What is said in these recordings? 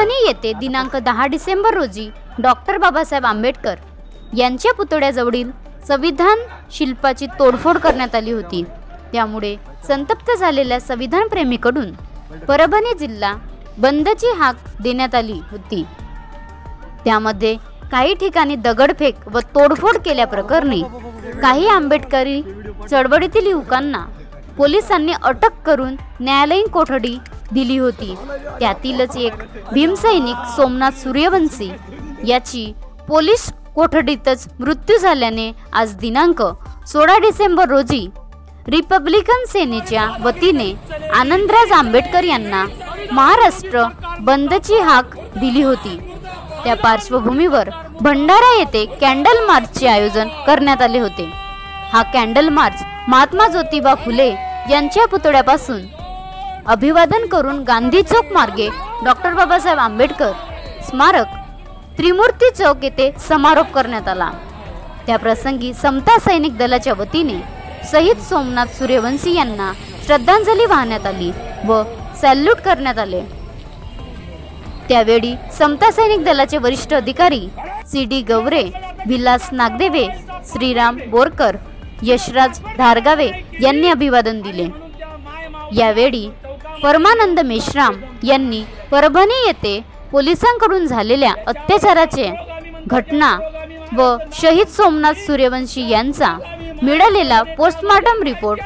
परभणी येथे दिनांक 10 डिसेंबर रोजी डॉक्टर बाबासाहेब आंबेडकर यांच्या पुतळ्याजवळील संविधान शिल्पाची तोडफोड करण्यात आली होती। त्यामुळे संतप्त झालेल्या संविधान प्रेमीकडून परभणी जिल्हा बंदची हाक देण्यात आली होती। त्यामध्ये काही ठिकाणी दगडफेक व तोडफोड केल्याप्रकरणी काही आंबेडकरी चळवळीतील युवकांना पोलिसांनी अटक करून न्यायालयीन कोठडी दिली होती। त्यातीलच एक भीमसैनिक सोमनाथ सूर्यवंशी याची पोलीस कोठडीतच मृत्यू झाल्याने आज दिनांक 16 डिसेंबर रोजी रिपब्लिकन सेनेच्या वतीने आनंदराज आंबेडकर यांना महाराष्ट्र बंदची हाक दिली होती। त्या पार्श्वभूमीवर भंडारा येथे कॅन्डल मार्चचे आयोजन करण्यात आले होते। हा कॅन्डल मार्च महात्मा ज्योतिबा फुले यांच्या पुतळ्यापासून अभिवादन करून गांधी चौक मार्गे डॉक्टर बाबासाहेब आंबेडकर स्मारक त्रिमूर्ती चौक येथे समारोप करण्यात आला। त्या प्रसंगी समता सैनिक दलाच्या वतीने शहीद सोमनाथ सूर्यवंशी यांना श्रद्धांजली वाहण्यात आली व सॅल्यूट करण्यात आले। त्यावेळी समता सैनिक दलाचे वरिष्ठ अधिकारी CD गवरे, विलास नागदेवे, श्रीराम बोरकर, यशराज धारगावे यांनी अभिवादन दिले। यावेळी परमानंद मेश्राम यांनी परभणी येथे पोलिसांकडून झालेल्या अत्याचाराचे घटना व शहीद सोमनाथ सूर्यवंशी यांचा मिळालेला पोस्टमॉर्टम रिपोर्ट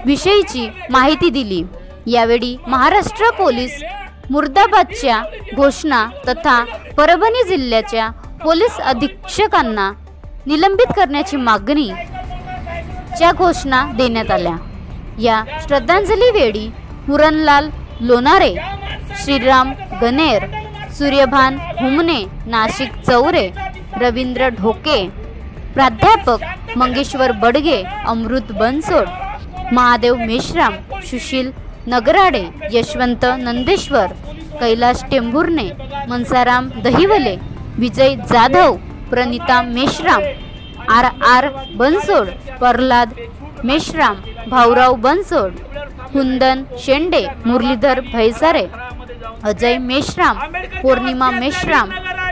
विषयीची माहिती दिली। यावेळी महाराष्ट्र पोलीस मुर्दाबादच्या घोषणा तथा परभणी जिल्ह्याच्या पोलीस अधीक्षकांना निलंबित करण्याची मागणीच्या घोषणा देण्यात आल्या। या श्रद्धांजली वेळी पुरणलाल लोणारे, श्रीराम गणेर, सूर्यभान हुमने, नाशिक चौरे, रवींद्र ढोके, प्राध्यापक मंगेश्वर बडगे, अमृत बनसोड, महादेव मेश्राम, सुशील नगराडे, यशवंत नंदेश्वर, कैलाश टेंभुर्णे, मनसाराम दहिवले, विजय जाधव, प्रणिता मेश्राम, RR बनसोड, प्रल्हाद मेश्राम, भाऊराव बनसोड, कुंदन शेंडे, मुरलीधर भैसारे, अजय मेश्राम, पौर्णिमा मेश्राम,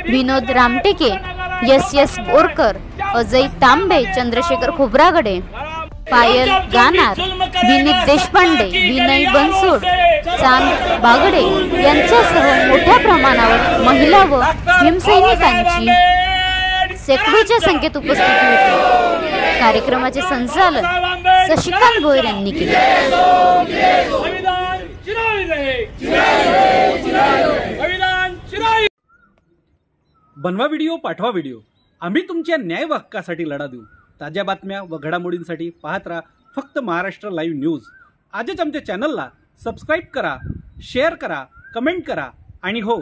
विनोद रामटेके, SS बोरकर, अजय तांबे, चंद्रशेखर खोब्रागडे, पायल गानार, विनीत देशपांडे, विनय बनसोड, चांद बागडे यांच्यासह मोठ्या प्रमाणावर महिला व भीमसैनिकांची शेकडोच्या संख्येत उपस्थिती होती। कार्यक्रमाचे संचालन शशिकांत भोयर यांनी केले। बनवा व्हिडिओ, पाठवा व्हिडिओ, आम्ही तुमच्या न्याय व हक्कासाठी लढा देऊ। ताज्या बातम्या व घडामोडींसाठी पाहत राहा फक्त महाराष्ट्र लाईव्ह न्यूज। आजच आमच्या चॅनलला सबस्क्राईब करा, शेअर करा, कमेंट करा आणि हो,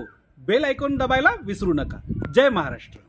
बेल आयकॉन दाबायला विसरू नका। जय महाराष्ट्र।